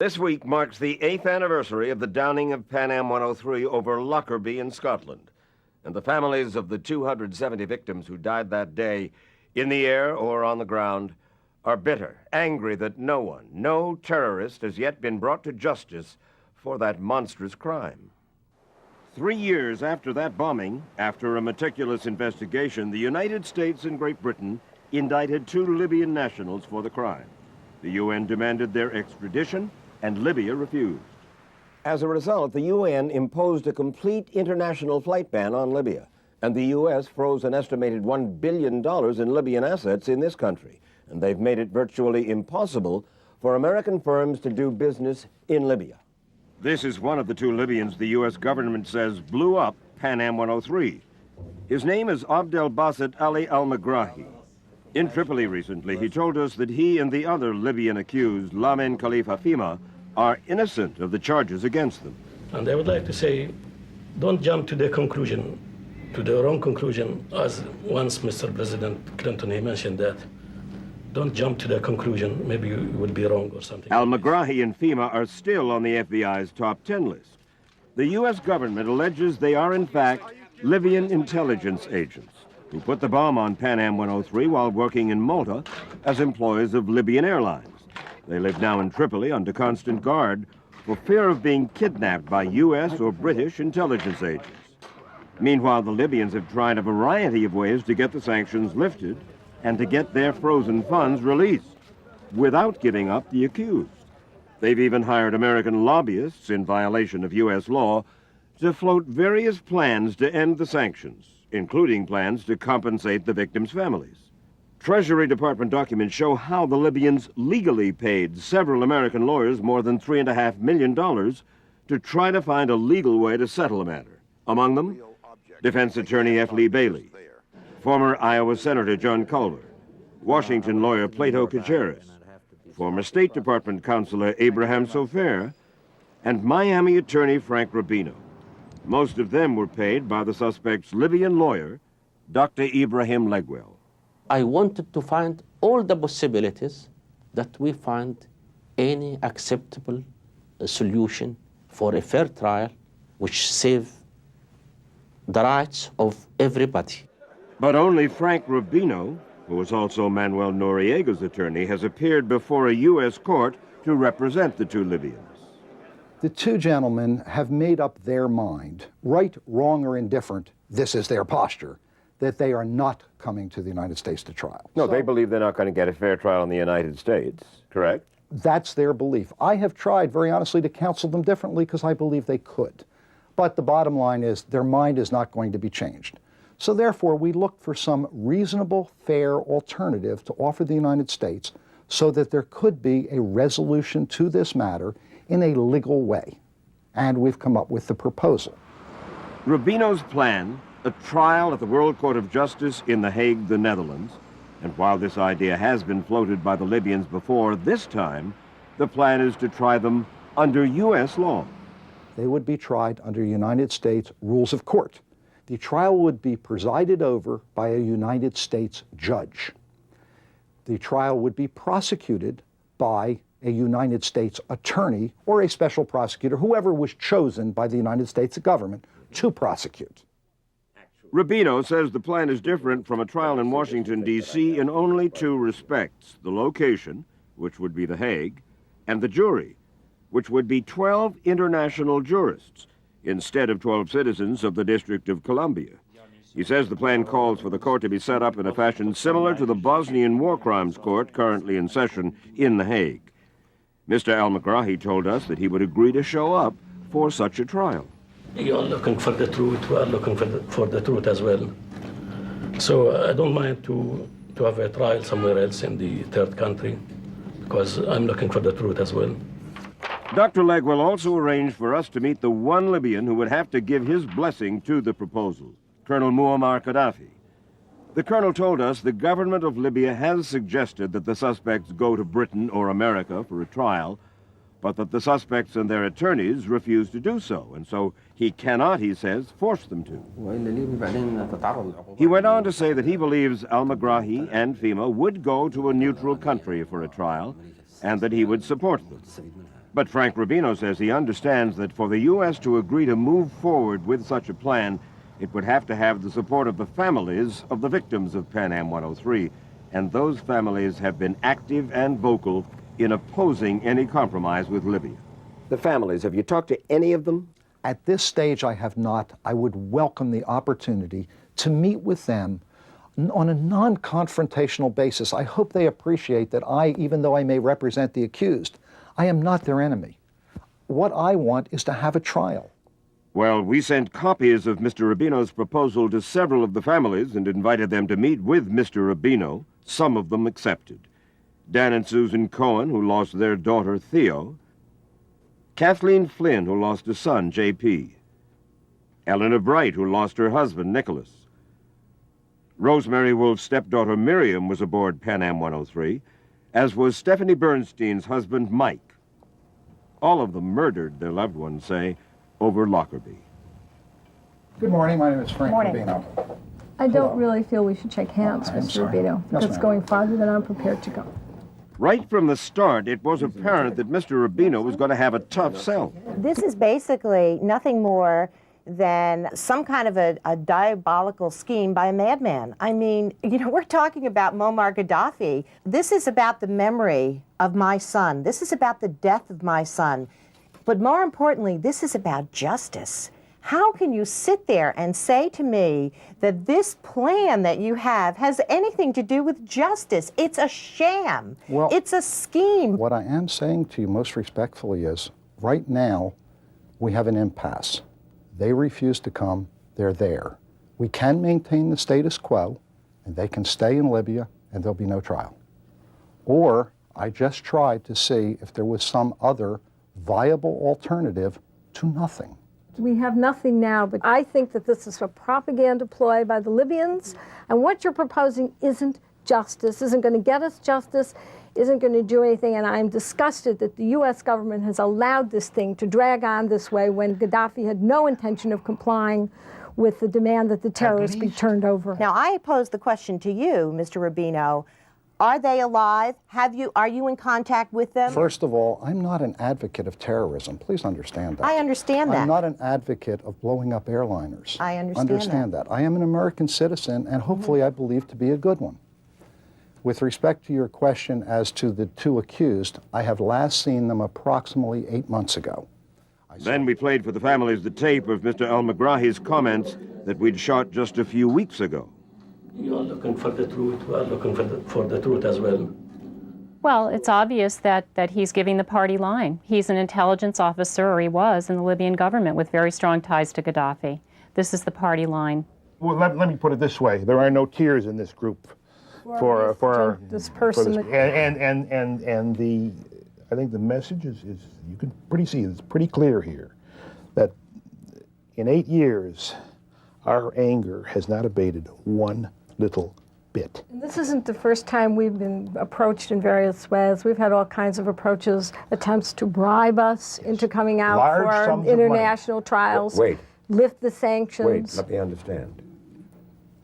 This week marks the 8th anniversary of the downing of Pan Am 103 over Lockerbie in Scotland. And the families of the 270 victims who died that day, in the air or on the ground, are bitter, angry that no terrorist has yet been brought to justice for that monstrous crime. 3 years after that bombing, after a meticulous investigation, the United States and Great Britain indicted 2 Libyan nationals for the crime. The UN demanded their extradition, and Libya refused. As a result, the UN imposed a complete international flight ban on Libya, and the U.S. froze an estimated $1 billion in Libyan assets in this country, and they've made it virtually impossible for American firms to do business in Libya. This is one of the 2 Libyans the U.S. government says blew up Pan Am 103. His name is Abdelbasit Ali Al-Megrahi. In Tripoli recently, he told us that he and the other Libyan accused, Lamin Khalifa Fima, are innocent of the charges against them. And I would like to say, don't jump to the conclusion, to the wrong conclusion, as once Mr. President Clinton, he mentioned that. Don't jump to the conclusion, maybe you will be wrong or something. Al-Megrahi and Fima are still on the FBI's top 10 list. The U.S. government alleges they are, in fact, Libyan intelligence agents who put the bomb on Pan Am 103 while working in Malta as employees of Libyan Airlines. They live now in Tripoli under constant guard for fear of being kidnapped by U.S. or British intelligence agents. Meanwhile, the Libyans have tried a variety of ways to get the sanctions lifted and to get their frozen funds released without giving up the accused. They've even hired American lobbyists in violation of U.S. law to float various plans to end the sanctions, including plans to compensate the victims' families. Treasury Department documents show how the Libyans legally paid several American lawyers more than $3.5 million to try to find a legal way to settle the matter. Among them, defense attorney F. Lee Bailey, former Iowa Senator John Culver, Washington lawyer Plato Caceres, former State Department counselor Abraham Sofer, and Miami attorney Frank Rubino. Most of them were paid by the suspect's Libyan lawyer, Dr. Ibrahim Legwell. I wanted to find all the possibilities that we find any acceptable solution for a fair trial which save the rights of everybody. But only Frank Rubino, who is also Manuel Noriega's attorney, has appeared before a U.S. court to represent the 2 Libyans. The 2 gentlemen have made up their mind, right, wrong, or indifferent, this is their posture, that they are not coming to the United States to trial. No, they believe they're not going to get a fair trial in the United States, correct? That's their belief. I have tried, very honestly, to counsel them differently because I believe they could. But the bottom line is their mind is not going to be changed. So therefore, we look for some reasonable, fair alternative to offer the United States so that there could be a resolution to this matter in a legal way. And we've come up with the proposal. Rubino's plan, a trial at the World Court of Justice in The Hague, the Netherlands. And while this idea has been floated by the Libyans before, this time, the plan is to try them under U.S. law. They would be tried under United States rules of court. The trial would be presided over by a United States judge. The trial would be prosecuted by a United States attorney or a special prosecutor, whoever was chosen by the United States government to prosecute. Rubino says the plan is different from a trial in Washington, D.C. in only 2 respects: the location, which would be The Hague, and the jury, which would be 12 international jurists instead of 12 citizens of the District of Columbia. He says the plan calls for the court to be set up in a fashion similar to the Bosnian War Crimes Court currently in session in The Hague. Mr. Al-Megrahi told us that he would agree to show up for such a trial. You're looking for the truth, we are looking for the truth as well. So I don't mind to have a trial somewhere else in the 3rd country, because I'm looking for the truth as well. Dr. Legwell also arranged for us to meet the 1 Libyan who would have to give his blessing to the proposal, Colonel Muammar Kadafi. The colonel told us the government of Libya has suggested that the suspects go to Britain or America for a trial, but that the suspects and their attorneys refuse to do so, and so he cannot, he says, force them to. He went on to say that he believes Al-Megrahi and Fima would go to a neutral country for a trial, and that he would support them. But Frank Rubino says he understands that for the U.S. to agree to move forward with such a plan, it would have to have the support of the families of the victims of Pan Am 103, and those families have been active and vocal in opposing any compromise with Libya. The families, have you talked to any of them? At this stage, I have not. I would welcome the opportunity to meet with them on a non-confrontational basis. I hope they appreciate that even though I may represent the accused, I am not their enemy. What I want is to have a trial. Well, we sent copies of Mr. Rubino's proposal to several of the families and invited them to meet with Mr. Rubino. Some of them accepted. Dan and Susan Cohen, who lost their daughter, Theo. Kathleen Flynn, who lost a son, J.P. Eleanor Bright, who lost her husband, Nicholas. Rosemary Wolf's stepdaughter, Miriam, was aboard Pan Am 103, as was Stephanie Bernstein's husband, Mike. All of them murdered, their loved ones say, over Lockerbie. Good morning. My name is Frank Morning. Rubino. I don't really feel we should shake hands, I'm Mr. sorry. Rubino. Yes, That's ma'am. going farther than I'm prepared to go. Right from the start, it was apparent that Mr. Rubino was going to have a tough sell. This is basically nothing more than some kind of a diabolical scheme by a madman. I mean, you know, we're talking about Muammar Gaddafi. This is about the memory of my son. This is about the death of my son. But more importantly, this is about justice. How can you sit there and say to me that this plan that you have has anything to do with justice? It's a sham. Well, it's a scheme. What I am saying to you most respectfully is, right now, we have an impasse. They refuse to come, they're there. We can maintain the status quo, and they can stay in Libya, and there'll be no trial. Or, I just tried to see if there was some other viable alternative to nothing. We have nothing now, but I think that this is a propaganda ploy by the Libyans, and what you're proposing isn't justice, isn't going to get us justice, isn't going to do anything, and I'm disgusted that the U.S. government has allowed this thing to drag on this way when Gaddafi had no intention of complying with the demand that the terrorists be turned over. Now, I pose the question to you, Mr. Rubino. Are they alive? Are you in contact with them? First of all, I'm not an advocate of terrorism. Please understand that. I understand that. I'm not an advocate of blowing up airliners. I understand that. I am an American citizen, and hopefully I believe to be a good one. With respect to your question as to the two accused, I have last seen them approximately 8 months ago. Then we played for the families the tape of Mr. El-Megrahi's comments that we'd shot just a few weeks ago. You are looking for the truth. We are looking for the truth as well. Well, it's obvious that he's giving the party line. He's an intelligence officer, or he was, in the Libyan government with very strong ties to Gaddafi. This is the party line. Well, let me put it this way: there are no tears in this group for this person. And the I think the message is you can pretty see it's pretty clear here that in 8 years our anger has not abated one little bit. This isn't the first time we've been approached in various ways. We've had all kinds of approaches, attempts to bribe us into coming out Large sums for of money. international trials, Wait. lift the sanctions. Let me understand.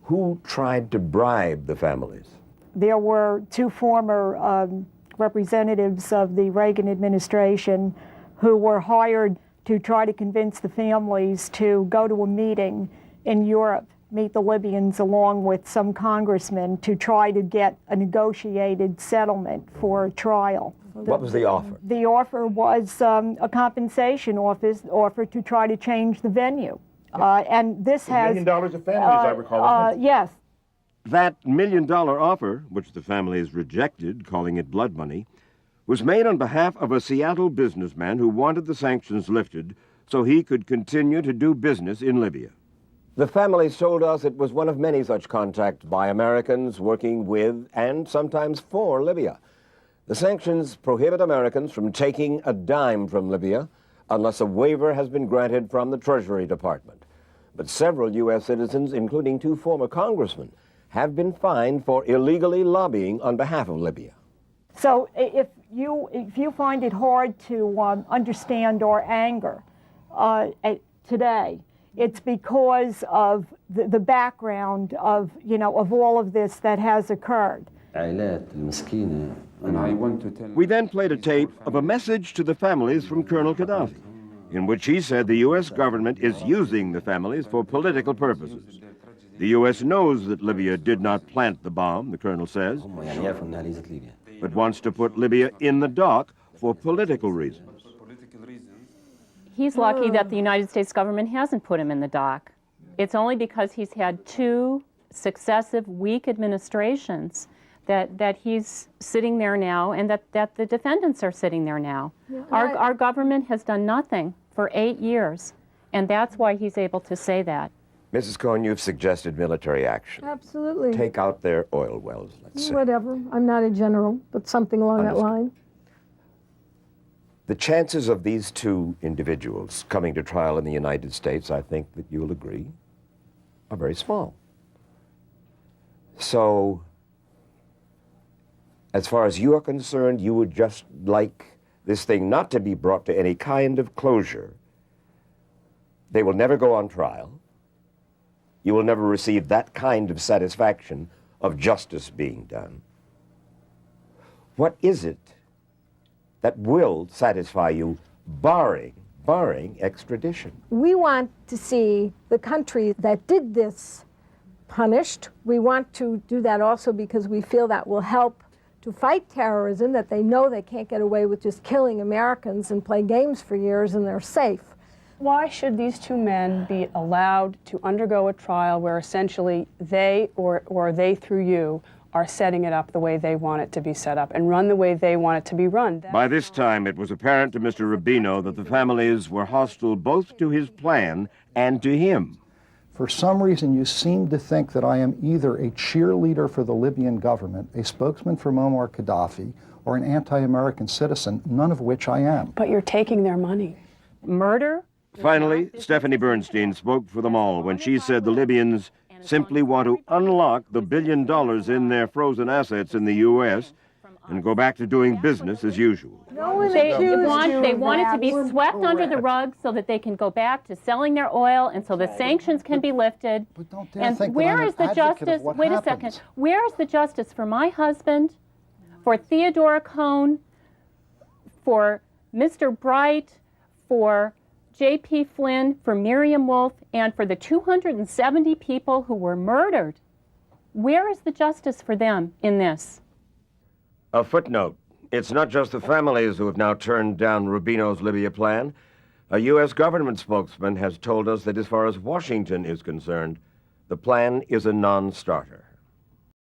Who tried to bribe the families? There were two former representatives of the Reagan administration who were hired to try to convince the families to go to a meeting in Europe, meet the Libyans along with some congressmen to try to get a negotiated settlement for a trial. What was the offer? The offer was a compensation offer to try to change the venue. And this has... $1 million a family, as I recall, isn't it? Yes. That $1 million offer, which the families rejected, calling it blood money, was made on behalf of a Seattle businessman who wanted the sanctions lifted so he could continue to do business in Libya. The families told us it was one of many such contacts by Americans working with and sometimes for Libya. The sanctions prohibit Americans from taking a dime from Libya unless a waiver has been granted from the Treasury Department. But several U.S. citizens, including 2 former congressmen, have been fined for illegally lobbying on behalf of Libya. So if you find it hard to understand our anger today, it's because of the background of all of this that has occurred. And I want to tell We then played a tape of a message to the families from Colonel Kadafi, in which he said the U.S. government is using the families for political purposes. The U.S. knows that Libya did not plant the bomb, the colonel says, but wants to put Libya in the dock for political reasons. He's lucky that the United States government hasn't put him in the dock. It's only because he's had 2 successive weak administrations that he's sitting there now, and that the defendants are sitting there now. Yeah, our government has done nothing for 8 years, and that's why he's able to say that. Mrs. Cohen, you've suggested military action. Absolutely. Take out their oil wells, let's say. Whatever. I'm not a general, but something along that line. The chances of these 2 individuals coming to trial in the United States, I think that you'll agree, are very small. So, as far as you are concerned, you would just like this thing not to be brought to any kind of closure. They will never go on trial. You will never receive that kind of satisfaction of justice being done. What is it that will satisfy you, barring extradition? We want to see the country that did this punished. We want to do that also because we feel that will help to fight terrorism, that they know they can't get away with just killing Americans and play games for years and they're safe. Why should these 2 men be allowed to undergo a trial where essentially they, or they through you, are setting it up the way they want it to be set up and run the way they want it to be run? By this time, it was apparent to Mr. Rubino that the families were hostile both to his plan and to him. For some reason, you seem to think that I am either a cheerleader for the Libyan government, a spokesman for Muammar Gaddafi, or an anti-American citizen, none of which I am. But you're taking their money. Murder? Finally, Stephanie Bernstein spoke for them all when she said the Libyans simply want to unlock the $1 billion in their frozen assets in the U.S. and go back to doing business as usual. They want it to be swept under the rug so that they can go back to selling their oil and so the sanctions can be lifted. But don't dare And think where that I'm is an the advocate justice? of what Wait a happens. second. Where is the justice for my husband, for Theodora Cohn, for Mr. Bright, for J.P. Flynn, for Miriam Wolf, and for the 270 people who were murdered? Where is the justice for them in this? A footnote. It's not just the families who have now turned down Rubino's Libya plan. A U.S. government spokesman has told us that as far as Washington is concerned, the plan is a non-starter.